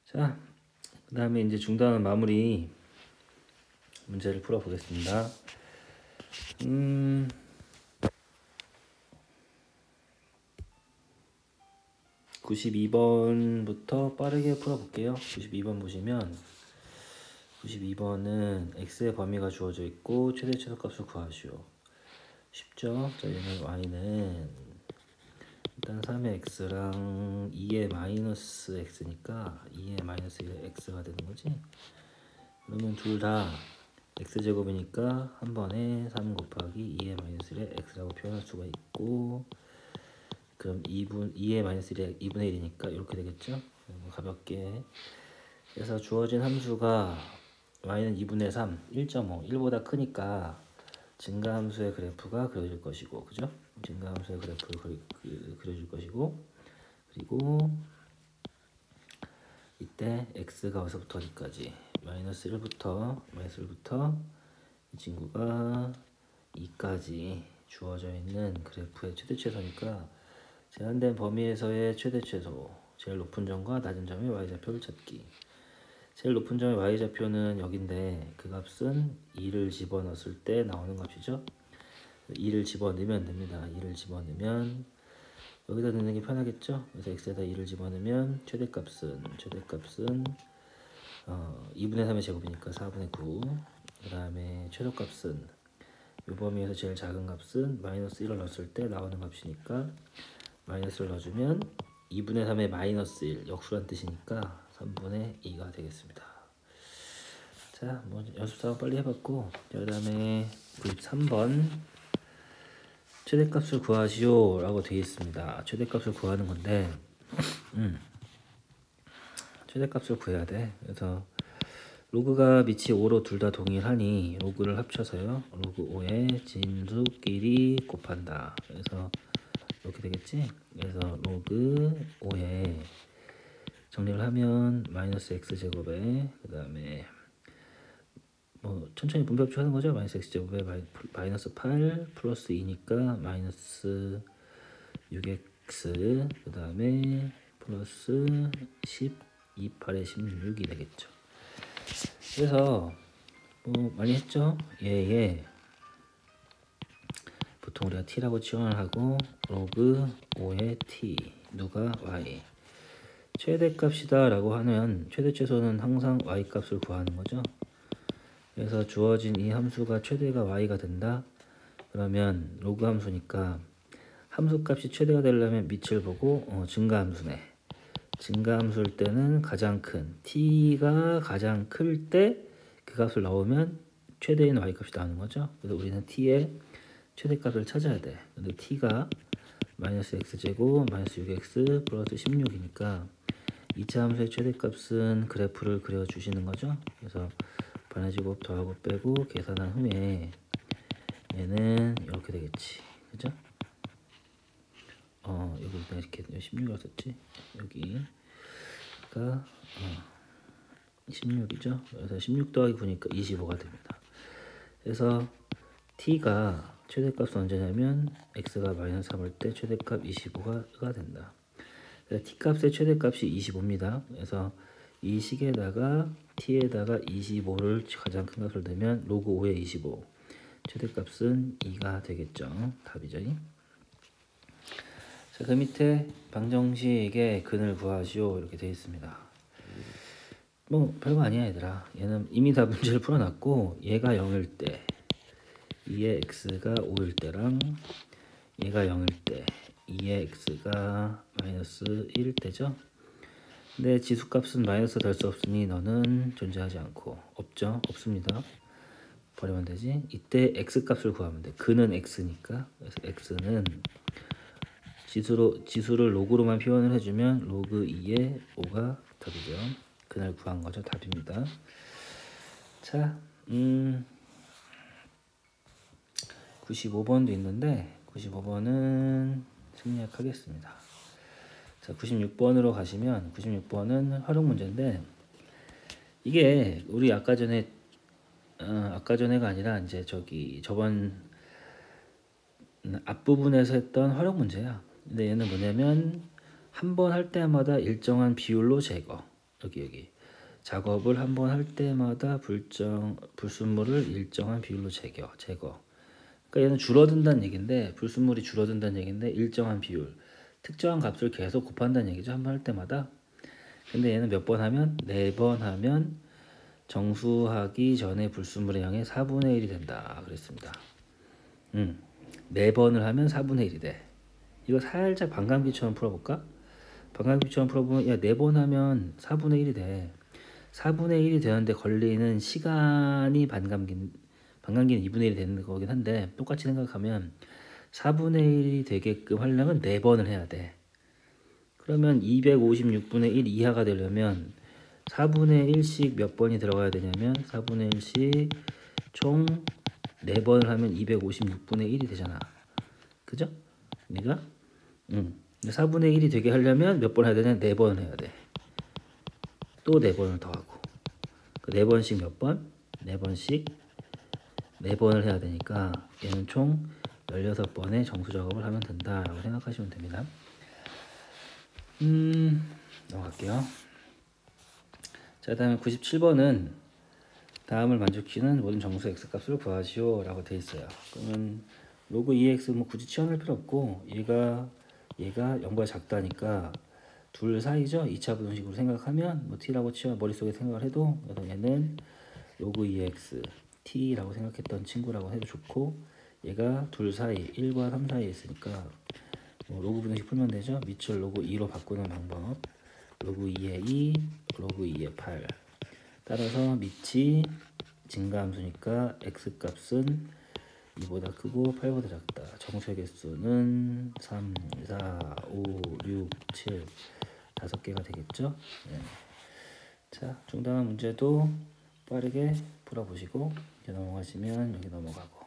자, 그 다음에 이제 중단원 마무리 문제를 풀어보겠습니다. 92번부터 빠르게 풀어볼게요. 92번 보시면 92번은 x의 범위가 주어져 있고 최대 최소값을 구하시오. 쉽죠? 자, 얘는 y는 일단 3의 x랑 2의 마이너스 x니까 2의 마이너스 1의 x가 되는 거지. 그러면 둘 다 x제곱이니까 한 번에 3 곱하기 2의 마이너스 1의 x라고 표현할 수가 있고, 그럼 2의 마이너스 1의 2분의 1이니까 이렇게 되겠죠? 가볍게 그래서 주어진 함수가 y는 2분의 3, 1.5, 1보다 크니까 증가함수의 그래프가 그려질 것이고, 그죠? 증가함수의 그래프를 그려줄 것이고, 그리고 이때 x가 어디서부터 어디까지 마이너스 1부터 이 친구가 2까지 주어져 있는 그래프의 최대 최소니까 제한된 범위에서의 최대 최소, 제일 높은 점과 낮은 점의 y좌표를 찾기. 제일 높은 점의 y좌표는 여긴데 그 값은 2를 집어넣었을 때 나오는 값이죠. 2를 집어넣으면 됩니다. 2를 집어넣으면 여기다 넣는 게 편하겠죠. 그래서 x에다 2를 집어넣으면 최대값은 2분의 3의 제곱이니까 4분의 9. 그 다음에 최소값은 이 범위에서 제일 작은 값은 마이너스 1을 넣었을 때 나오는 값이니까 마이너스를 넣어주면 2분의 3의 마이너스 1, 역수란 뜻이니까 3분의 2가 되겠습니다. 자, 뭐 연습사고 빨리 해봤고, 그 다음에 93번 최대값을 구하시오 라고 되어 있습니다. 최대값을 구하는 건데 최대값을 구해야 돼. 그래서 로그가 밑이 5로 둘 다 동일하니 로그를 합쳐서요, 로그 5의 진수끼리 곱한다. 그래서 이렇게 되겠지. 그래서 로그 5에 정리를 하면 마이너스 x제곱에 그 다음에 뭐 천천히 분배합식 하는 거죠. 마이너스 x제곱에 마이너스 8 플러스 2니까 마이너스 6x 그 다음에 플러스 10 28에 16이 되겠죠. 그래서 뭐 많이 했죠. 얘 보통 우리가 t라고 치환을 하고 로그 5의 t 누가 y 최대값이다 라고 하면 최대 최소는 항상 y값을 구하는 거죠. 그래서 주어진 이 함수가 최대가 y가 된다. 그러면 로그 함수니까 함수값이 최대가 되려면 밑을 보고 증가함수네. 증가함수일 때는 가장 큰 t가 가장 클 때 그 값을 넣으면 최대인 y값이 나오는 거죠. 그래서 우리는 t의 최대값을 찾아야 돼. 근데 t가 마이너스 x제곱 마이너스 6x 플러스 16이니까 2차 함수의 최대값은 그래프를 그려주시는 거죠. 그래서 반환제곱 더하고 빼고 계산한 후에 얘는 이렇게 되겠지. 그죠? 여기 일단 이렇게 16이라고 썼지. 여기가 16이죠. 그래서 16 더하기 9니까 25가 됩니다. 그래서 t가 최대값은 언제냐면 x가 마이너스 3일 때 최대값 25가 된다. t값의 최대값이 25입니다. 그래서 이 식에다가 t에다가 25를 가장 큰 값을 넣으면 로그 5의 25 최대값은 2가 되겠죠. 답이죠. 자, 그 밑에 방정식의 근을 구하시오 이렇게 되어 있습니다. 뭐 별거 아니야 얘들아. 얘는 이미 다 문제를 풀어놨고, 얘가 0일 때 2의 x가 5일 때랑 얘가 0일 때 2의 x가 마이너스 1일 때죠. 근데 지수값은 마이너스 될 수 없으니 너는 존재하지 않고, 없죠. 없습니다. 버리면 되지. 이때 x값을 구하면 돼. 근은 x니까. 그래서 x는 지수를 로그로만 표현을 해주면 로그 2의 5가 답이죠. 근을 구한 거죠. 답입니다. 자, 95번도 있는데 95번은 생략하겠습니다. 자, 96번으로 가시면 96번은 활용 문제인데, 이게 우리 아까 전에가 아니라 이제 저번 앞부분에서 했던 활용 문제야. 근데 얘는 뭐냐면 한 번 할 때마다 일정한 비율로 제거. 여기 작업을 한번 할 때마다 불순물을 일정한 비율로 제거. 그러니까 얘는 줄어든다는 얘기인데, 불순물이 줄어든다는 얘기인데 일정한 비율, 특정한 값을 계속 곱한다는 얘기죠. 한 번 할 때마다. 근데 얘는 몇 번 하면? 4번 하면 정수하기 전에 불순물의 양의 4분의 1이 된다 그랬습니다. 4번을 하면 4분의 1이 돼. 이거 살짝 반감기처럼 풀어볼까? 반감기처럼 풀어보면, 야, 4번 하면 4분의 1이 돼. 4분의 1이 되는데 걸리는 시간이 반감기는 2분의 1이 되는 거긴 한데, 똑같이 생각하면 4분의 1이 되게끔 하려면 4번을 해야 돼. 그러면 256분의 1 이하가 되려면 4분의 1씩 몇 번이 들어가야 되냐면 4분의 1씩 총 4번을 하면 256분의 1이 되잖아. 그죠? 우리가 4분의 1이 되게 하려면 몇 번 해야 되냐? 4번을 해야 돼. 또 4번을 더 하고. 그 4번씩 몇 번? 4번씩 4번을 해야 되니까 얘는 총 16번의 정수 작업을 하면 된다라고 생각하시면 됩니다. 넘어갈게요. 자, 다음에 97번은 다음을 만족시키는 모든 정수 x값을 구하시오 라고 되어 있어요. 그러면 로그 2x 뭐 굳이 치환할 필요 없고, 얘가 0보다 작다니까 둘 사이죠. 2차 부등식으로 생각하면 뭐 t라고 머릿속에 생각을 해도, 그래서 얘는 로그 2x t라고 생각했던 친구라고 해도 좋고, 얘가 둘 사이 1과 3 사이에 있으니까 뭐 로그 부등식 풀면 되죠. 밑을 로그 2로 바꾸는 방법, 로그 2의 2, 로그 2의 8. 따라서 밑이 증가함수니까 x값은 2보다 크고 8보다 작다. 정수의 개수는 3, 4, 5, 6, 7 5개가 되겠죠. 네. 자, 중단한 문제도 빠르게 풀어보시고 이제 넘어가시면 여기 넘어가고.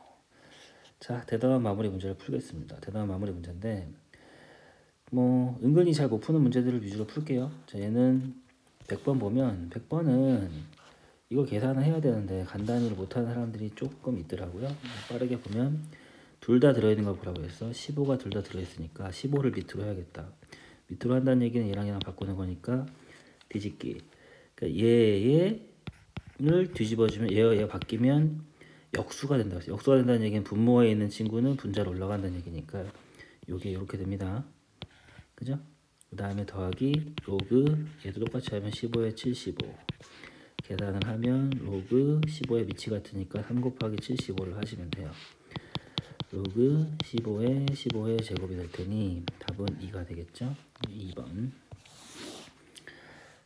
자, 대단한 마무리 문제를 풀겠습니다. 대단한 마무리 문제인데 뭐 은근히 잘 못 푸는 문제들을 위주로 풀게요. 자, 얘는 100번 보면 100번은 이거 계산을 해야 되는데 간단히를 못하는 사람들이 조금 있더라고요. 빠르게 보면 둘 다 들어있는 거 보라고 했어. 15가 둘 다 들어있으니까 15를 밑으로 해야겠다. 밑으로 한다는 얘기는 얘랑 바꾸는 거니까 뒤집기. 그러니까 얘를 뒤집어주면 얘가 바뀌면 역수가 된다. 역수가 된다는 얘기는 분모에 있는 친구는 분자로 올라간다는 얘기니까 요게 이렇게 됩니다. 그죠? 그 다음에 더하기 로그, 얘도 똑같이 하면 15에 75. 계산을 하면 로그 15의 밑이 같으니까 3 곱하기 75를 하시면 돼요. 로그 15의 제곱이 될 테니 답은 2가 되겠죠? 2번.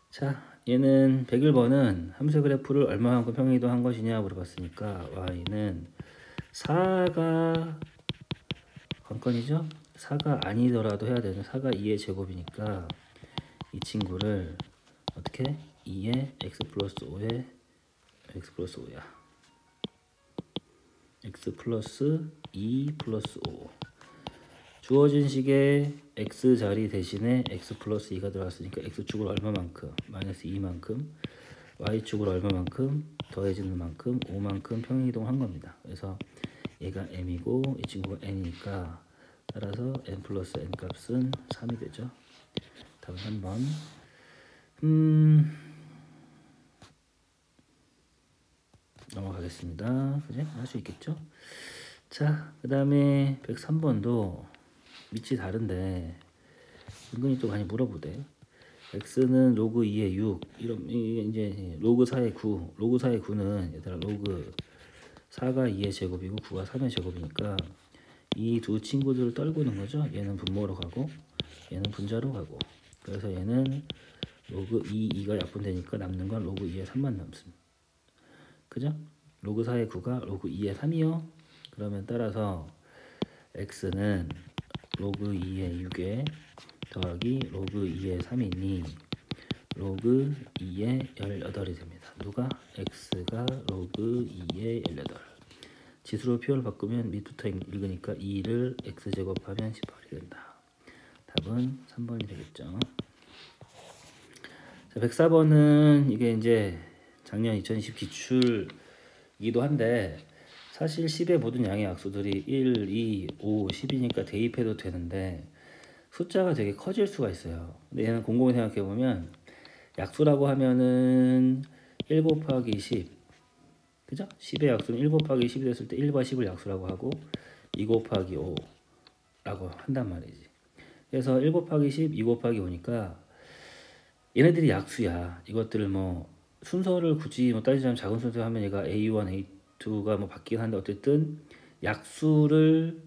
자, 얘는 101번은 함수의 그래프를 얼마만큼 평행이동한 것이냐 물어봤으니까 y는 4가 관건이죠? 4가 아니더라도 해야 되는 4가 2의 제곱이니까 이 친구를 어떻게? 2의 x 플러스 5의 x 플러스 5야. x 플러스 2 플러스 5. 주어진 식에 x 자리 대신에 x 플러스 2가 들어갔으니까 x축으로 얼마만큼? 마이너스 2만큼. y축으로 얼마만큼? 더해지는 만큼 5만큼 평행이동한 겁니다. 그래서 얘가 m이고 이 친구가 n이니까 따라서 n 플러스 n 값은 3이 되죠. 답은 3번. 넘어가겠습니다. 그지? 할 수 있겠죠? 자, 그 다음에 103번도 밑이 다른데 은근히 또 많이 물어보대. x는 로그 2의 6, 이런 이제 로그 4의 9, 로그 4의 9는 얘들아 로그 4가 2의 제곱이고 9가 3의 제곱이니까 이 두 친구들을 떨구는 거죠. 얘는 분모로 가고 얘는 분자로 가고. 그래서 얘는 로그 2가 약분되니까 남는 건 로그 2의 3만 남습니다. 그죠? 로그 4의 9가 로그 2의 3이요. 그러면 따라서 x는 로그 2의 6에 더하기 로그 2의 3이니 로그 2의 18이 됩니다. 누가? x가 로그 2의 18. 지수로 표현을 바꾸면 밑부터 읽으니까 2를 x제곱하면 18이 된다. 답은 3번이 되겠죠. 자, 104번은 이게 이제 작년 2020 기출이기도 한데 사실 10의 모든 양의 약수들이 1, 2, 5, 10이니까 대입해도 되는데 숫자가 되게 커질 수가 있어요. 근데 얘는 곰곰이 생각해보면 약수라고 하면은 1 곱하기 10, 그죠? 10의 약수는 1 곱하기 10이 됐을 때 1과 10을 약수라고 하고 2 곱하기 5라고 한단 말이지. 그래서 1 곱하기 10, 2 곱하기 5니까 얘네들이 약수야. 이것들을 뭐 순서를 굳이 뭐 따지자면 작은 순서 하면 얘가 A1, A2가 뭐 바뀌긴 한데 어쨌든 약수를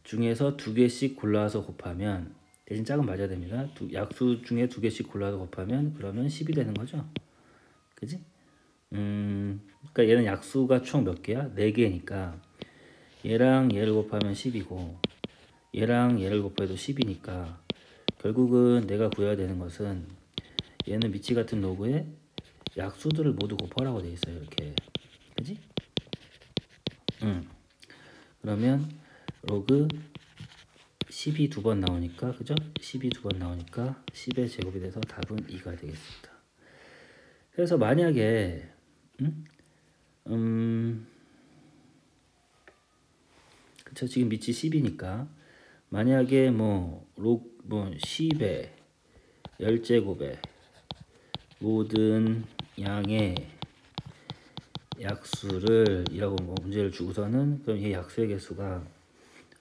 중에서 두 개씩 골라서 곱하면 대신 짝은 맞아야 됩니다. 약수 중에 두 개씩 골라서 곱하면 그러면 10이 되는 거죠. 그지? 그러니까 얘는 약수가 총 몇 개야? 4개니까 얘랑 얘를 곱하면 10이고 얘랑 얘를 곱해도 10이니까 결국은 내가 구해야 되는 것은 얘는 미치 같은 로그에 약수들을 모두 곱하라고 돼 있어요. 이렇게. 그지? 그러면 로그 10이 두 번 나오니까, 그죠? 10이 두 번 나오니까 10의 제곱이 돼서 답은 2가 되겠습니다. 그래서 만약에 그쵸, 지금 밑이 10이니까 만약에 뭐 10의 10제곱에 모든 양의 약수를 이라고 뭐 문제를 주고서는 그럼 이 약수의 개수가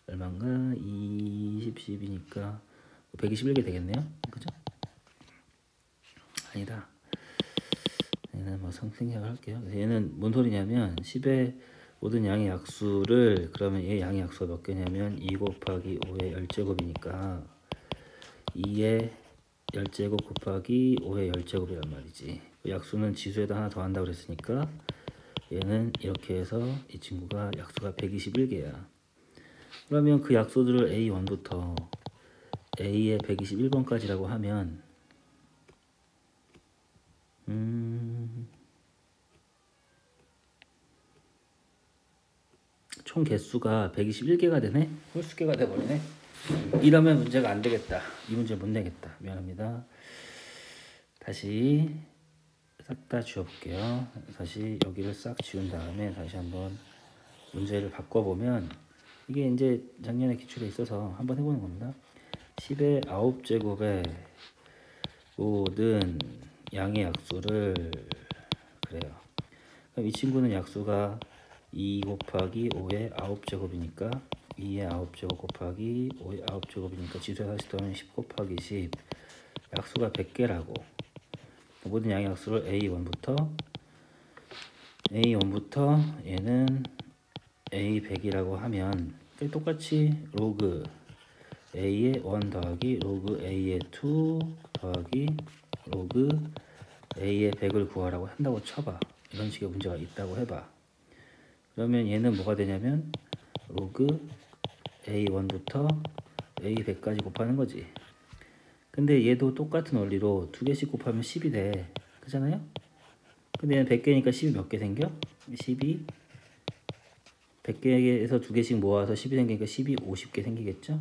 얼마인가? 20, 10이니까 121개 되겠네요. 그죠? 아니다. 얘는 뭐 생략을 할게요. 얘는 뭔 소리냐면 10의 모든 양의 약수를 그러면 얘 양의 약수가 몇 개냐면 2 곱하기 5의 10제곱이니까 2의 10제곱 곱하기 5의 10제곱이란 말이지. 약수는 지수에다 하나 더 한다고 그랬으니까 얘는 이렇게 해서 이 친구가 약수가 121개야. 그러면 그 약수들을 A1부터 A의 121번까지라고 하면 총 개수가 121개가 되네? 홀수개가 돼버리네? 이러면 문제가 안 되겠다. 이 문제 못 내겠다. 미안합니다. 다시 싹 다 지워볼게요. 다시 여기를 싹 지운 다음에 다시 한번 문제를 바꿔보면 이게 이제 작년에 기출에 있어서 한번 해보는 겁니다. 10의 9제곱에 모든 양의 약수를 그래요. 그럼 이 친구는 약수가 2 곱하기 5의 9제곱이니까 2의 9제곱 곱하기 5의 9제곱이니까 지수에 다시 더하면 10 곱하기 10 약수가 100개라고 모든 양의 약수를 A1부터 얘는 A100이라고 하면 똑같이 로그 A의 1 더하기 로그 A의 2 더하기 로그 A의 100을 구하라고 한다고 쳐봐. 이런 식의 문제가 있다고 해봐. 그러면 얘는 뭐가 되냐면 로그 A1부터 A100까지 곱하는 거지. 근데 얘도 똑같은 원리로 두 개씩 곱하면 10이 돼. 그잖아요? 근데 얘는 100개니까 10이 몇 개 생겨? 10이 100개에서 두 개씩 모아서 10이 생기니까 10이 50개 생기겠죠?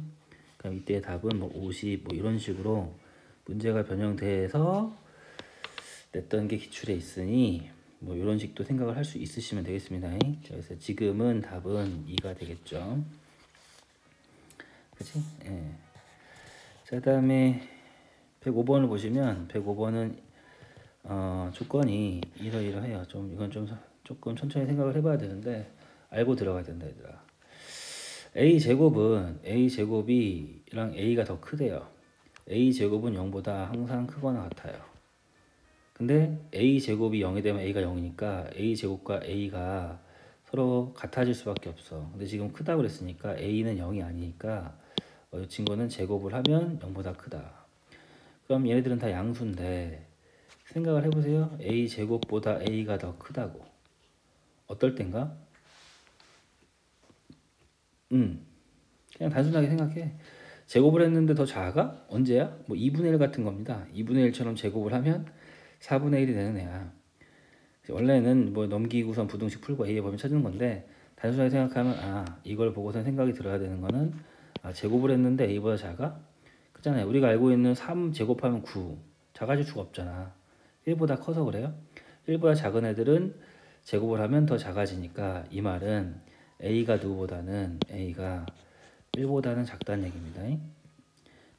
그럼 이때의 답은 뭐 50, 뭐 이런 식으로 문제가 변형돼서 냈던 게 기출에 있으니 뭐 이런 식도 생각을 할 수 있으시면 되겠습니다. 그래서 지금은 답은 2가 되겠죠. 그치? 예. 자, 그 다음에 105번을 보시면 105번은 조건이 이러이러해요. 이건 조금 천천히 생각을 해봐야 되는데 알고 들어가야 된다 얘들아. A제곱이랑 A가 더 크대요. A제곱은 0보다 항상 크거나 같아요. 근데 A제곱이 0이 되면 A가 0이니까 A제곱과 A가 서로 같아질 수밖에 없어. 근데 지금 크다고 그랬으니까 A는 0이 아니니까 이 친구는 제곱을 하면 0보다 크다. 그럼 얘네들은 다 양수인데 생각을 해보세요. A제곱보다 A가 더 크다고. 어떨 땐가? 그냥 단순하게 생각해. 제곱을 했는데 더 작아? 언제야? 뭐 2분의 1 같은 겁니다. 2분의 1처럼 제곱을 하면 4분의 1이 되는 애야. 원래는 뭐 넘기고선 부등식 풀고 A의 범위 찾는 건데 단순하게 생각하면 이걸 보고선 생각이 들어야 되는 거는 제곱을 했는데 A보다 작아? 그잖아요. 우리가 알고 있는 3 제곱하면 9 작아질 수가 없잖아. 1보다 커서 그래요. 1보다 작은 애들은 제곱을 하면 더 작아지니까 이 말은 A가 누구보다는 A가 1보다는 작다는 얘기입니다.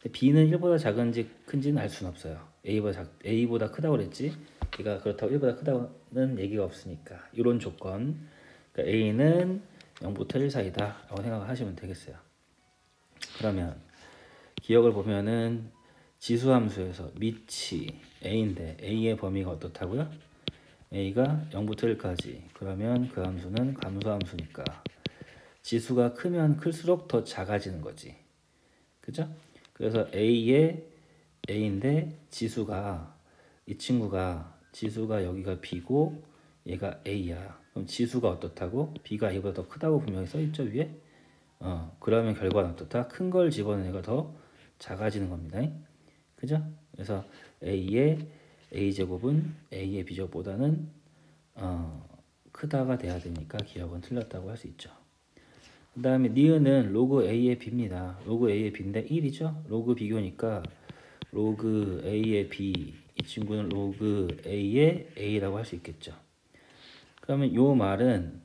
b는 1보다 작은지 큰지는 알 수는 없어요. a보다 크다고 그랬지. 얘가 그렇다고 1보다 크다는 얘기가 없으니까. 이런 조건. 그러니까 a는 0부터 1 사이다 라고 생각하시면 되겠어요. 그러면 기억을 보면은 지수함수에서 밑이 a인데 a의 범위가 어떻다고요? a가 0부터 1까지. 그러면 그 함수는 감소함수니까 지수가 크면 클수록 더 작아지는 거지. 그죠? 그래서 a인데 지수가 이 친구가 지수가 여기가 b고 얘가 a야. 그럼 지수가 어떻다고? b가 a보다 더 크다고 분명히 써있죠 위에? 그러면 결과는 어떻다? 큰 걸 집어넣은 애가 더 작아지는 겁니다. 그죠? 그래서 a의 a제곱은 a의 b제곱보다는 크다가 돼야 되니까 기억은 틀렸다고 할 수 있죠. 그 다음에 니은은 로그 a의 b입니다. 로그 a의 b인데 1이죠? 로그 비교니까 로그 a의 b, 이 친구는 로그 a의 a라고 할 수 있겠죠. 그러면 요 말은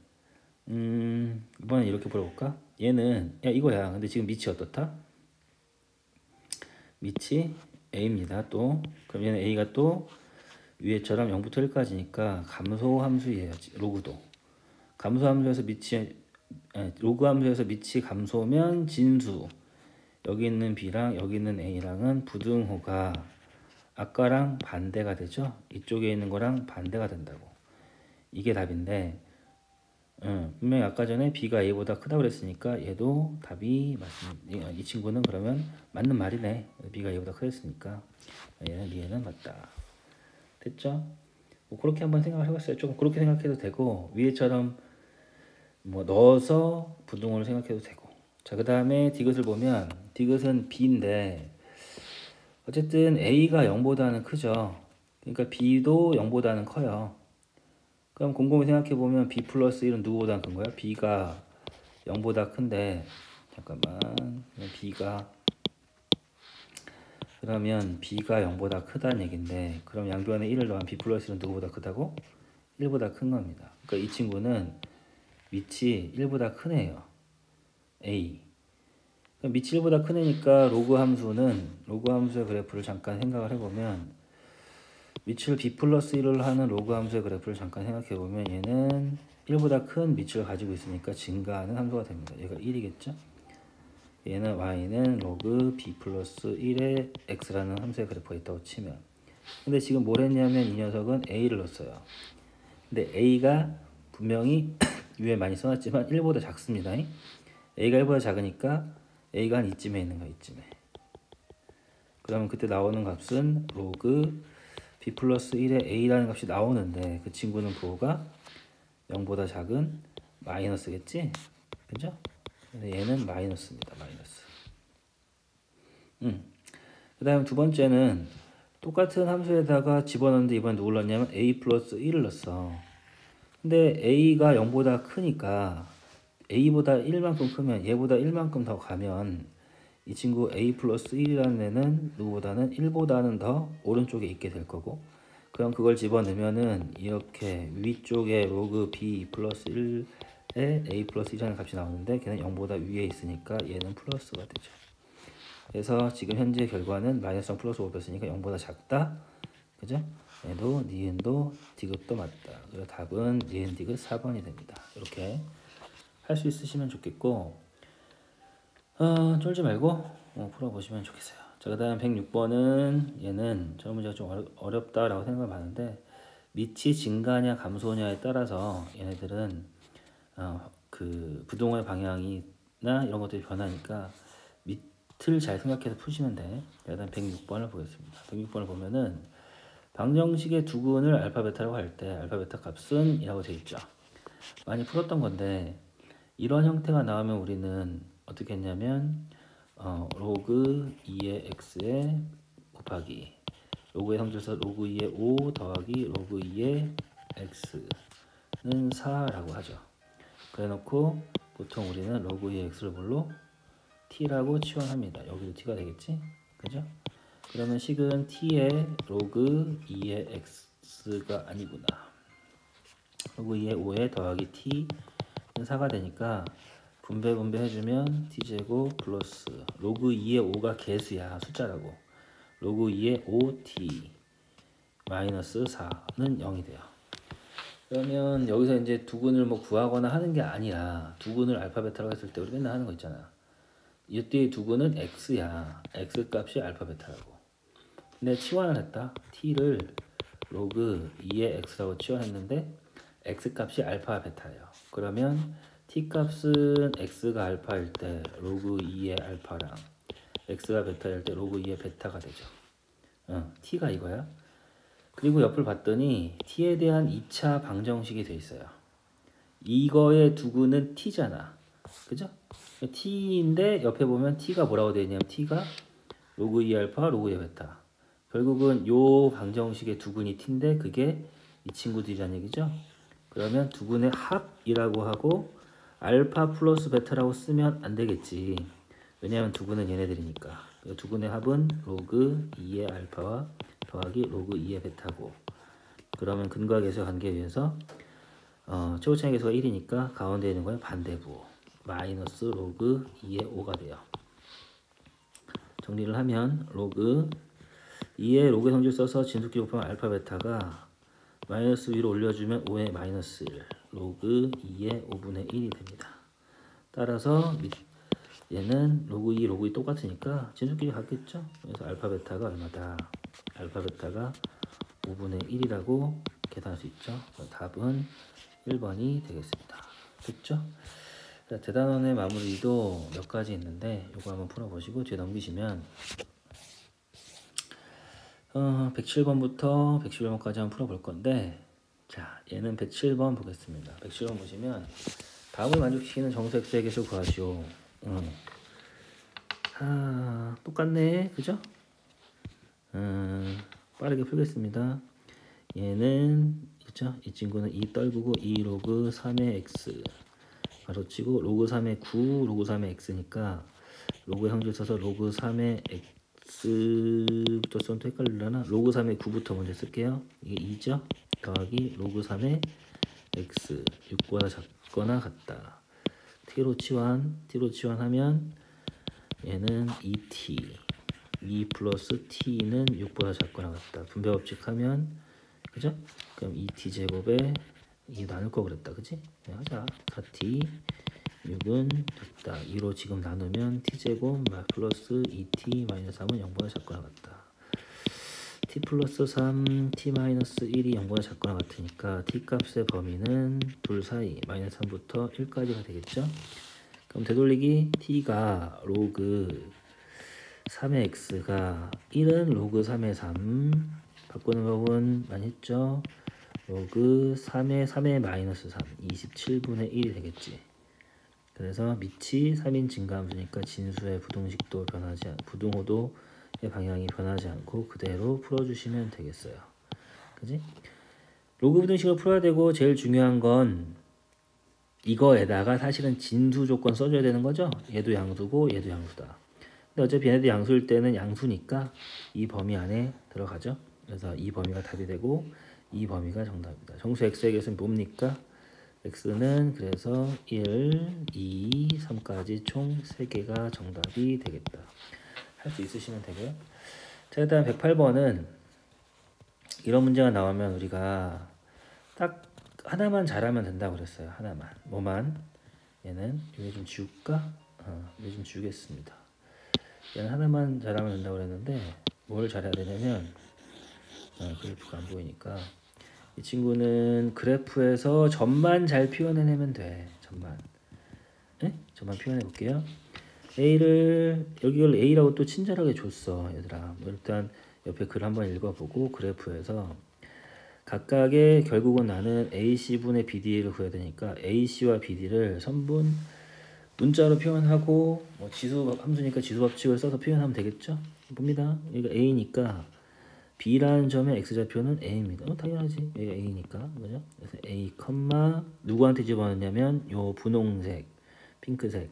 이번엔 이렇게 풀어볼까? 얘는 야 이거야. 근데 지금 밑이 어떻다? 밑이 a입니다. 또 그럼 얘는 a가 또 위에처럼 0부터 1까지니까 감소함수여야지. 로그도 감소함수에서 밑이 로그 함수에서 밑이 감소면 진수. 여기 있는 b랑 여기 있는 a랑은 부등호가 아까랑 반대가 되죠. 이쪽에 있는 거랑 반대가 된다고. 이게 답인데 분명히 아까 전에 b가 a보다 크다고 그랬으니까 얘도 답이 맞습니다. 이 친구는 그러면 맞는 말이네. b가 a보다 크겠으니까 얘는 맞다. 됐죠? 뭐 그렇게 한번 생각을 해봤어요. 조금 그렇게 생각해도 되고 위에처럼 뭐 넣어서 부등호를 생각해도 되고. 자, 그 다음에 디귿을 보면 디귿은 b인데 어쨌든 a가 0보다는 크죠. 그러니까 b도 0보다는 커요. 그럼 곰곰이 생각해보면 b 플러스 1은 누구보다 큰 거야? b가 0보다 큰데 잠깐만 그러면 b가 0보다 크다는 얘긴데 그럼 양변에 1을 더하면 b 플러스 1은 누구보다 크다고? 1보다 큰 겁니다. 그러니까 이 친구는 밑이 1보다 큰 애예요. a. 그럼 밑이 1보다 큰 애니까 로그 함수의 그래프를 잠깐 생각을 해보면 밑을 b 플러스 1을 하는 로그 함수의 그래프를 잠깐 생각해보면 얘는 1보다 큰 밑을 가지고 있으니까 증가하는 함수가 됩니다. 얘가 1이겠죠? 얘는 y는 로그 b 플러스 1의 x라는 함수의 그래프가 있다고 치면 근데 지금 뭘 했냐면 이 녀석은 a를 넣었어요. 근데 a가 분명히 위에 많이 써놨지만 1보다 작습니다. a가 1보다 작으니까 a가 한 이쯤에 있는 거야. 이쯤에. 그러면 그때 나오는 값은 로그 b 플러스 1의 a라는 값이 나오는데 그 친구는 부호가 0보다 작은 마이너스겠지? 그죠? 근데 얘는 마이너스입니다. 마이너스. 그 다음에 두 번째는 똑같은 함수에다가 집어넣는데 이번에 누굴 넣었냐면 a 플러스 1을 넣었어. 근데 a가 0보다 크니까 a보다 1만큼 크면 얘보다 1만큼 더 가면 이 친구 a 플러스 1이라는 애는 누구보다는 1보다는 더 오른쪽에 있게 될 거고 그럼 그걸 집어넣으면은 이렇게 위쪽에 로그 b 플러스 1에 a 플러스 1이라는 값이 나오는데 걔는 0보다 위에 있으니까 얘는 플러스가 되죠. 그래서 지금 현재 결과는 마이너스 0 플러스 5였으니까 0보다 작다. 그죠? 얘도 니은도 디귿도 맞다. 그래서 답은 니은 디귿 4번이 됩니다. 이렇게 할 수 있으시면 좋겠고 쫄지 말고 풀어보시면 좋겠어요. 자, 그 다음 106번은 얘는 저 문제가 좀 어렵다라고 생각을 하는데 밑이 증가냐 감소냐에 따라서 얘네들은 그 부동의 방향이나 이런 것들이 변하니까 밑을 잘 생각해서 푸시면 돼. 일단 106번을 보겠습니다. 106번을 보면은 방정식의 두근을 알파 베타라고 할 때 알파 베타 값은 이라고 되어 있죠. 많이 풀었던 건데 이런 형태가 나오면 우리는 어떻게 했냐면 로그 2의 x에 곱하기 로그의 성질서 로그 2의 5 더하기 로그 2의 x는 4라고 하죠. 그래 놓고 보통 우리는 로그 2의 x를 뭘로? t라고 치환합니다. 여기도 t가 되겠지? 그죠? 그러면 식은 t의 로그 2의 x가 아니구나. 로그 2의 5에 더하기 t는 4가 되니까 분배 해주면 t제곱 플러스 로그 2의 5가 개수야, 숫자라고. 로그 2의 5t 마이너스 4는 0이 돼요. 그러면 여기서 이제 두근을 뭐 구하거나 하는 게 아니라 두근을 알파 베타라고 했을 때 우리 맨날 하는 거 있잖아. 이때의 두근은 x야. x 값이 알파 베타라고. 근데 치환을 했다. t를 로그 2의 x라고 치환했는데 x 값이 알파 베타예요. 그러면 t 값은 x가 알파일 때 로그 2의 알파랑 x가 베타일 때 로그 2의 베타가 되죠. t가 이거야. 그리고 옆을 봤더니 t에 대한 2차 방정식이 돼 있어요. 이거의 두근은 t잖아. 그죠? t인데 옆에 보면 t가 뭐라고 되어 있냐면 t가 로그 2 알파 로그 2 베타. 결국은 요 방정식의 두근이 t인데 그게 이 친구들이란 얘기죠. 그러면 두근의 합이라고 하고 알파 플러스 베타라고 쓰면 안 되겠지. 왜냐하면 두근은 얘네들이니까. 두근의 합은 로그 2의 알파와 더하기 로그 2의 베타고. 그러면 근과 계수와 관계에 의해서 최고차의 계수가 1이니까 가운데 있는 거는 반대부 마이너스 로그 2의 5가 돼요. 정리를 하면 로그 2의 로그 성질 써서 진수끼리 곱하면 알파 베타가 마이너스 위로 올려주면 5의 마이너스 1 로그 2의 5분의 1이 됩니다. 따라서 얘는 로그 2 로그 2 똑같으니까 진수끼리 같겠죠. 그래서 알파 베타가 얼마다? 알파 베타가 5분의 1이라고 계산할 수 있죠. 답은 1번이 되겠습니다. 됐죠? 자, 대단원의 마무리도 몇 가지 있는데 이거 한번 풀어보시고 뒤에 넘기시면 107번부터 111번까지 한번 풀어볼 건데, 자, 얘는 107번 보겠습니다. 107번 보시면 다음을 만족시키는 정수 x의 개수를 구하시오. 똑같네, 그죠? 빠르게 풀겠습니다. 얘는 그죠? 이 친구는 2 떨구고 2 로그 3의 x 가로치고 로그 3의 9 로그 3의 x니까 로그 형질 써서 로그 3의 x부터 써면 또 헷갈리려나? 로그 3의 9부터 먼저 쓸게요. 이게 2죠? 더하기 로그 3의 x 6보다 작거나 같다. t로 치환하면 얘는 2t 2 플러스 t는 6보다 작거나 같다. 분배 법칙하면 그죠? 그럼 2t 제곱에 2 나눌 거 그랬다. 그지? 네, 하자. 4t 6은 됐다. 2로 지금 나누면 t제곱 플러스 2t 마이너스 3은 0보다 작거나 같다. t 플러스 3 t 마이너스 1이 0보다 작거나 같으니까 t 값의 범위는 둘 사이 마이너스 3부터 1까지가 되겠죠? 그럼 되돌리기 t가 로그 3의 x가 1은 로그 3의 3 바꾸는 법은 많이 했죠? 로그 3의 마이너스 3 27분의 1이 되겠지. 그래서 밑이 3인 증가함수니까 진수의 부등식도 부등호도의 방향이 변하지 않고 그대로 풀어주시면 되겠어요. 그지? 로그 부등식을 풀어야 되고 제일 중요한 건 이거에다가 사실은 진수 조건 써줘야 되는 거죠. 얘도 양수고 얘도 양수다. 근데 어차피 얘네들 양수일 때는 양수니까 이 범위 안에 들어가죠. 그래서 이 범위가 답이 되고 이 범위가 정답입니다. 정수 x의 개수는 뭡니까? x는 그래서 1, 2, 3까지 총 3개가 정답이 되겠다. 할 수 있으시면 되고요. 자, 일단 108번은 이런 문제가 나오면 우리가 딱 하나만 잘하면 된다고 그랬어요. 하나만. 뭐만? 얘는 이거 좀 지울까? 이거 좀 지우겠습니다. 얘는 하나만 잘하면 된다고 그랬는데 뭘 잘해야 되냐면 그래프가 안 보이니까 이 친구는 그래프에서 점만 잘 표현해내면 돼. 점만. 네? 점만 표현해 볼게요. A를 여기를 A라고 또 친절하게 줬어. 얘들아. 일단 옆에 글 한번 읽어보고 그래프에서 각각의 결국은 나는 AC분의 BD를 구해야 되니까 AC와 BD를 선분 문자로 표현하고 뭐 지수 함수니까 지수 법칙을 써서 표현하면 되겠죠? 봅니다. 여기가 A니까 B라는 점의 x좌표는 A입니다. 당연하지. 여기가 A니까. 그죠? 그래서 A, 누구한테 집어넣냐면 요 분홍색, 핑크색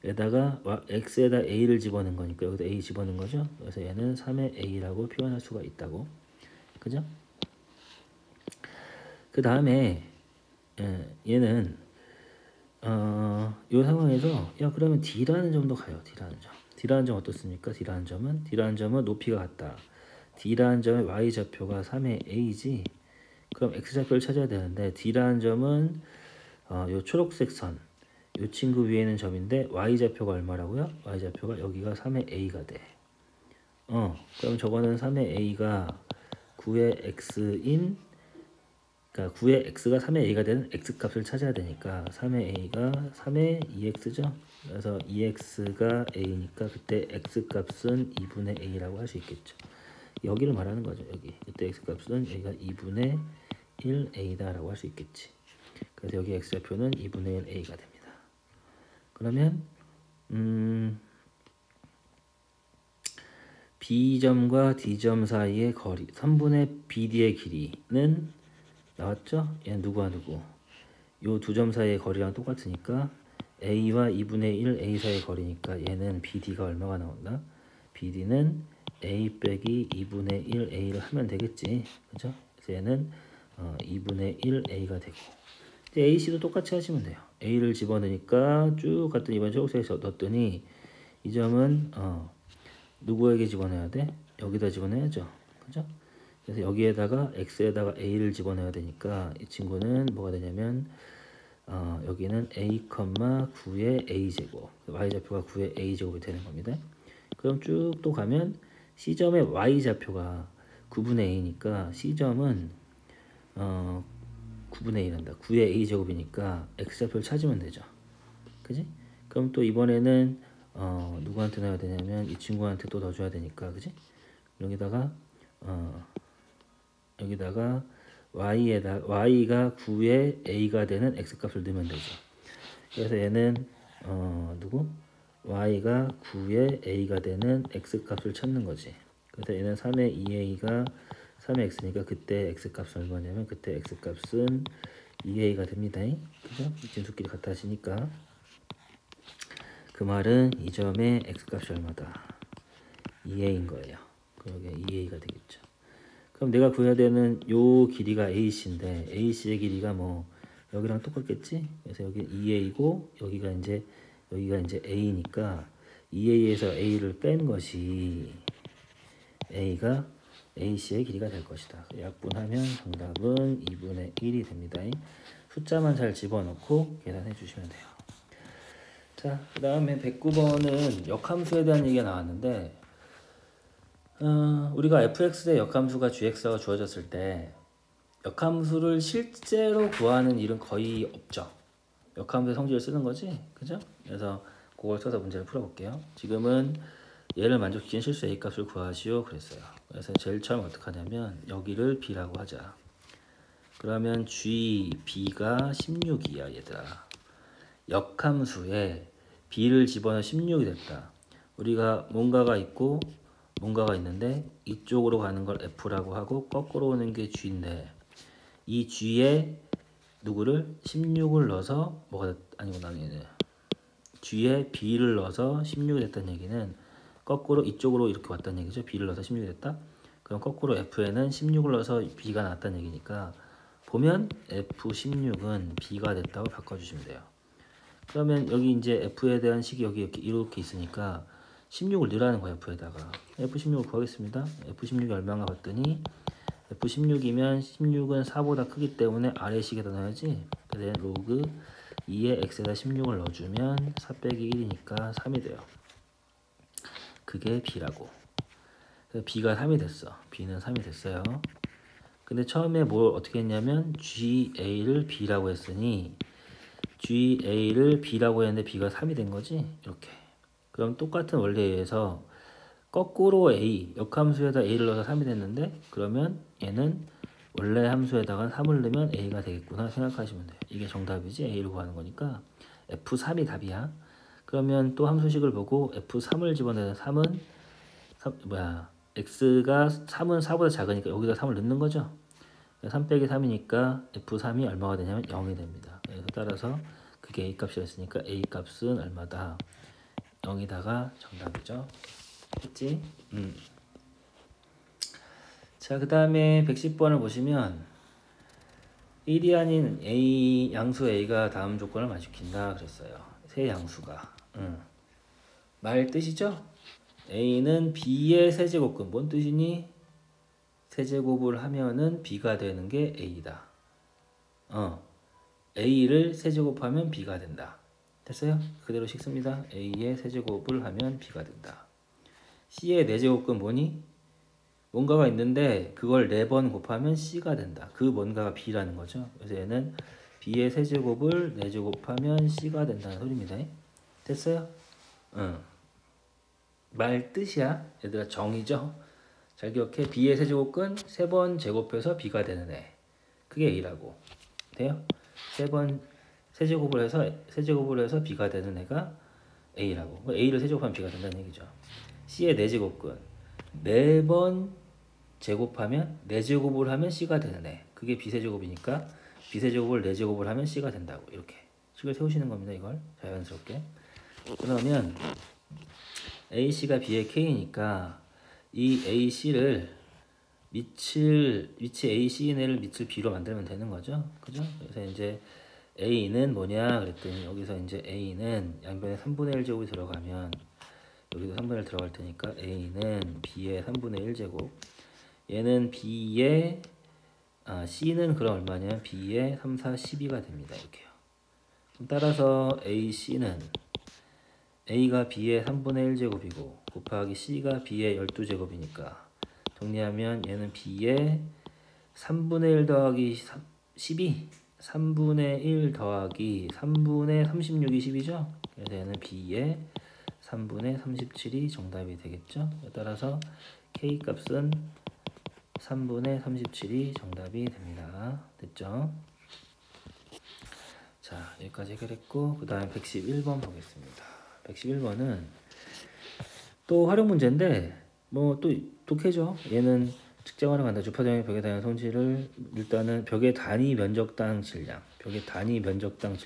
에다가 x에다 A를 집어넣은 거니까 여기다 A 집어넣은 거죠. 그래서 얘는 3의 A라고 표현할 수가 있다고. 그죠? 그 다음에 얘는 이 상황에서 야 그러면 D라는 점도 가요. D라는 점 어떻습니까? D라는 점은 높이가 같다. D라는 점의 Y좌표가 3의 A지. 그럼 X좌표를 찾아야 되는데 D라는 점은 요 초록색 선, 요 친구 위에 있는 점인데 Y좌표가 얼마라고요? Y좌표가 여기가 3의 A가 돼. 그럼 저거는 3의 A가 9의 X인, 그러니까 9의 X가 3의 A가 되는 X값을 찾아야 되니까 3의 A가 3의 2X죠. 그래서 2X가 A니까 그때 X값은 2분의 A라고 할 수 있겠죠. 여기를 말하는 거죠. 여기 그때 X값은 여기가 2분의 1A다 라고 할 수 있겠지. 그래서 여기 X좌표는 2분의 1A가 됩니다. 그러면 B점과 D점 사이의 거리 3분의 BD의 길이는 나왔죠? 얘는 누구와 누구? 요 두 점 사이의 거리랑 똑같으니까 A와 2분의 1 A 사이의 거리니까 얘는 BD가 얼마가 나온다? BD는 A 빼기 2분의 1 A를 하면 되겠지. 그죠? 그래서 얘는 2분의 1 A가 되고 이제 AC도 똑같이 하시면 돼요. A를 집어넣으니까 쭉 갔더니 이번 초록색에서 넣었더니 이 점은 누구에게 집어넣어야 돼? 여기다 집어넣어야죠. 그죠? 그래서 여기에다가 X에다가 A를 집어넣어야 되니까 이 친구는 뭐가 되냐면 여기는 A, 9의 A제곱 Y좌표가 9의 A제곱이 되는 겁니다. 그럼 쭉 또 가면 C점의 Y좌표가 9분의 A니까 C점은 9분의 1한다. 9의 A제곱이니까 X좌표를 찾으면 되죠. 그지? 그럼 또 이번에는 누구한테 넣어야 되냐면 이 친구한테 또 넣어줘야 되니까 그지? 여기다가 Y가 9의 A가 되는 X값을 넣으면 되죠. 그래서 얘는 누구? Y가 9의 A가 되는 X값을 찾는 거지. 그래서 얘는 3의 2A가 3의 X니까 그때 X값은 얼마냐면 그때 X값은 2A가 됩니다. 그죠? 진수끼리 같아지니까 그 말은 이 점의 X값이 얼마다? 2A인 거예요. 그러게 2A가 되겠죠. 그럼 내가 구해야 되는 요 길이가 AC인데 AC의 길이가 뭐 여기랑 똑같겠지? 그래서 여기 2A고 여기가 이제 A니까 2A에서 A를 뺀 것이 A가 AC의 길이가 될 것이다. 약분하면 정답은 2분의 1이 됩니다. 숫자만 잘 집어넣고 계산해 주시면 돼요. 자, 그 다음에 109번은 역함수에 대한 얘기가 나왔는데 우리가 fx의 역함수가 gx가 주어졌을 때 역함수를 실제로 구하는 일은 거의 없죠. 역함수의 성질을 쓰는 거지, 그죠? 그래서 그걸 써서 문제를 풀어볼게요. 지금은 얘를 만족시키는 실수 a 값을 구하시오 그랬어요. 그래서 제일 처음 어떻게 하냐면 여기를 b라고 하자. 그러면 g b가 16이야 얘들아. 역함수에 b를 집어넣어 16이 됐다. 우리가 뭔가가 있고 뭔가가 있는데 이쪽으로 가는 걸 f라고 하고 거꾸로 오는 게 g인데 이 g에 누구를 16을 넣어서 뭐가 g에 b를 넣어서 16이 됐다는 얘기는 거꾸로 이쪽으로 이렇게 왔다는 얘기죠. b를 넣어서 16이 됐다. 그럼 거꾸로 f에는 16을 넣어서 b가 나왔다는 얘기니까 보면 f16은 b가 됐다고 바꿔주시면 돼요. 그러면 여기 이제 f에 대한 식이 여기 이렇게 있으니까 16을 넣으라는 거예요. f에다가 f16을 구하겠습니다. f16이 얼마인가 봤더니 f16이면 16은 4보다 크기 때문에 아래식에다 넣어야지. 그래서 로그 2의 x에다 16을 넣어주면 4 빼기 1이니까 3이 돼요. 그게 b라고. 그래서 b가 3이 됐어. b는 3이 됐어요. 근데 처음에 뭘 어떻게 했냐면 ga를 b라고 했으니 ga를 b라고 했는데 b가 3이 된 거지. 이렇게. 그럼 똑같은 원리에 의해서 거꾸로 a, 역함수에다 a를 넣어서 3이 됐는데 그러면 얘는 원래 함수에다가 3을 넣으면 a가 되겠구나 생각하시면 돼요. 이게 정답이지 a를 구하는 거니까 f3이 답이야. 그러면 또 함수식을 보고 f3을 집어넣으면 3은 x가 3은 4보다 작으니까 여기다 3을 넣는 거죠. 3 빼기 3이니까 f3이 얼마가 되냐면 0이 됩니다. 그래서 따라서 그게 a 값이었으니까 a 값은 얼마다? 0이다가 정답이죠. 했지? 자, 그 다음에 110번을 보시면 1이 아닌 A 양수 A가 다음 조건을 만족한다 그랬어요. 세 양수가. 말 뜻이죠? A는 B의 세제곱근. 뭔 뜻이니? 세제곱을 하면은 B가 되는 게 A다. A를 세제곱하면 B가 된다. 됐어요? 그대로 식습니다. A의 세제곱을 하면 B가 된다. C의 4제곱근 뭐니? 뭔가가 있는데 그걸 4번 곱하면 C가 된다. 그 뭔가가 B라는 거죠. 그래서 얘는 B의 세제곱을 4제곱하면 C가 된다는 소리입니다. 됐어요? 말 뜻이야. 얘들아 정의죠. 잘 기억해. B의 세제곱은 3번 제곱해서 B가 되는 애. 그게 A라고. 돼요? 3번 세제곱을 해서 B가 되는 애가 A라고. A를 세제곱하면 B가 된다는 얘기죠. C의 4제곱근 4번 제곱하면 4제곱을 하면 C가 되는 애. 그게 B세제곱이니까 B세제곱을 4제곱을 하면 C가 된다고. 이렇게 식을 세우시는 겁니다. 이걸 자연스럽게. 그러면 AC가 B의 K니까 이 AC를 위치 AC인을 밑을 B로 만들면 되는 거죠. 그죠? 그래서 이제 A는 뭐냐 그랬더니 여기서 이제 A는 양변에 3분의 1 제곱이 들어가면 여기도 3분의 1 들어갈 테니까 A는 B의 3분의 1 제곱. 얘는 B의 C는 그럼 얼마냐면 B의 3, 4, 12가 됩니다. 이렇게요. 따라서 AC는 A가 B의 3분의 1제곱이고 곱하기 C가 B의 12제곱이니까 정리하면 얘는 B의 3분의 1 더하기 12 3분의 1 더하기 3분의 36이 10이죠. 그래서 얘는 B의 3분의 37이 정답이 되겠죠. 따라서 K 값은 3분의 37이 정답이 됩니다. 됐죠? 자, 여기까지 해결했고 그 다음 111번 보겠습니다. 111번은 또 활용 문제인데 뭐 또 독해죠. 얘는 측정하러 간다. 주파장의 벽에 대한 성질을 일단은 벽의 단위 면적당 질량, 벽의 단위 면적당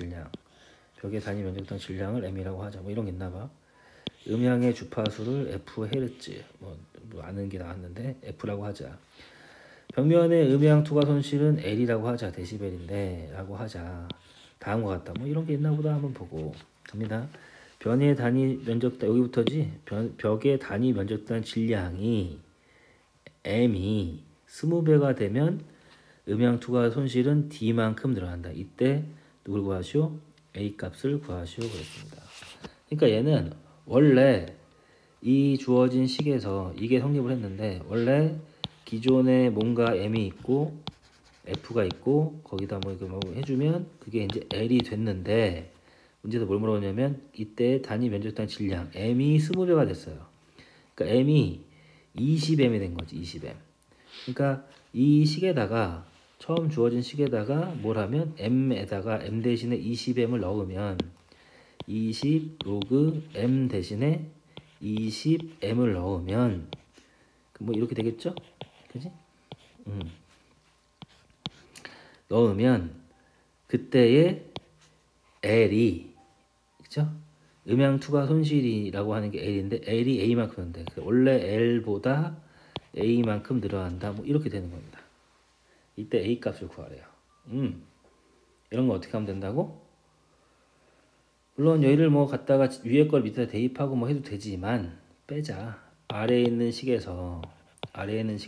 질량을 M이라고 하자. 뭐 이런 게 있나 봐. 음향의 주파수를 F헤르츠 뭐 아는 게 나왔는데 F라고 하자. 벽면의 음향 투과 손실은 L이라고 하자. 데시벨인데 라고 하자. 다음과 같다. 뭐 이런 게 있나 보다 한번 보고 갑니다. 변의 단위 면적당 여기부터지. 벽의 단위 면적당 질량이 M이 20배가 되면 음향 투과 손실은 D만큼 늘어난다. 이때 누굴 구하시오? A 값을 구하시오 그랬습니다. 그러니까 얘는 원래 이 주어진 식에서 이게 성립을 했는데 원래 기존에 뭔가 M이 있고 F가 있고 거기다 뭐 해주면 그게 이제 L이 됐는데 문제에서 뭘 물어보냐면 이때 단위 면적당 질량 M이 20배가 됐어요. 그러니까 M이 20M이 된 거지. 20M. 그러니까 이 식에다가 처음 주어진 식에다가 뭘 하면 M에다가 M 대신에 20M을 넣으면 20 로그 M 대신에 20M을 넣으면 뭐 이렇게 되겠죠? 그지? 넣으면 그때의 L이 그죠? 음향 투과 손실이라고 하는 게 L인데 L이 A만큼 는데 원래 L보다 A만큼 늘어난다. 뭐 이렇게 되는 겁니다. 이때 A 값을 구하래요. 이런 거 어떻게 하면 된다고? 물론 여기를 뭐 갖다가 위에 걸 밑에 대입하고 뭐 해도 되지만 빼자. 아래에 있는 식에서 위에 있는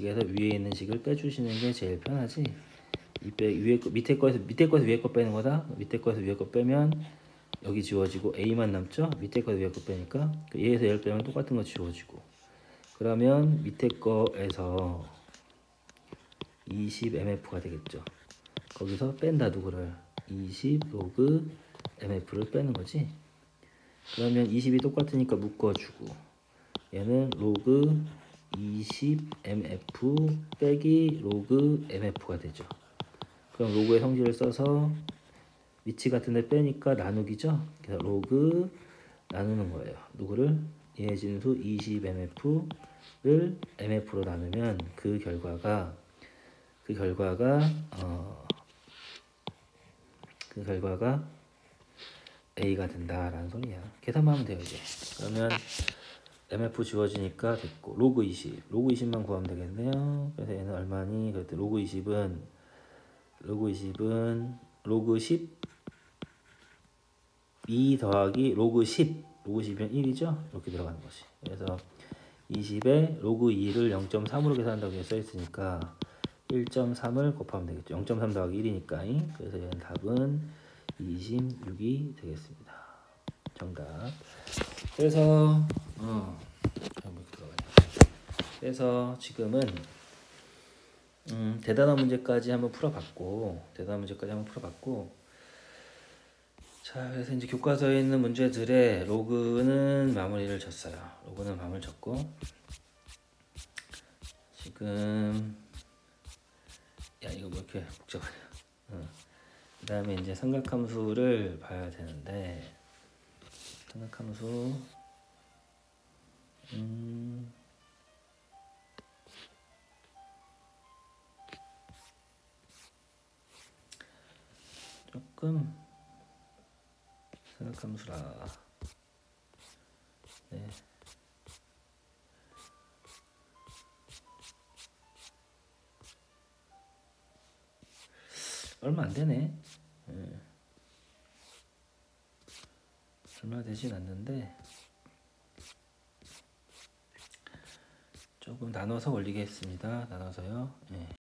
식을 빼주시는 게 제일 편하지. 밑에 거에서 위에 거 빼는 거다. 밑에 거에서 위에 거 빼면 여기 지워지고 A만 남죠. 밑에 거에서 위에 거 빼니까 얘에서 얘를 빼면 똑같은 거 지워지고. 그러면 밑에 거에서 20mf가 되겠죠. 거기서 뺀다 누구를 20 로그 mf를 빼는 거지. 그러면 20이 똑같으니까 묶어주고 얘는 로그 20mf 빼기 로그 mf가 되죠. 그럼 로그의 성질을 써서 위치 같은 데 빼니까 나누기죠. 그래서 로그 나누는 거예요. 누구를? 이해진수 20mf를 mf로 나누면 그 결과가 A가 된다라는 소리야. 계산만 하면 돼요, 이제. 그러면 MF 지워지니까 됐고 로그 20만 구하면 되겠네요. 그래서 얘는 얼마니? 그랬더니 로그 20은 로그 20은 로그 10 2 더하기 로그 10 로그 10이면 1이죠? 이렇게 들어가는 것이. 그래서 20에 로그 2를 0.3으로 계산한다고 써 있으니까 1.3을 곱하면 되겠죠. 0.3 더하기 1이니까. 그래서 얘는 답은 26이 되겠습니다. 정답. 그래서 그래서 지금은 대단한 문제까지 한번 풀어봤고 자, 그래서 이제 교과서에 있는 문제들의 로그는 마무리를 졌어요. 로그는 마무리를 졌고 지금 야 이거 뭐 이렇게 복잡하냐. 그 다음에 이제 삼각함수를 봐야 되는데 삼각함수 조금 삼각함수라 네. 얼마 안 되네. 얼마 되진 않는데 조금 나눠서 올리겠습니다. 나눠서요.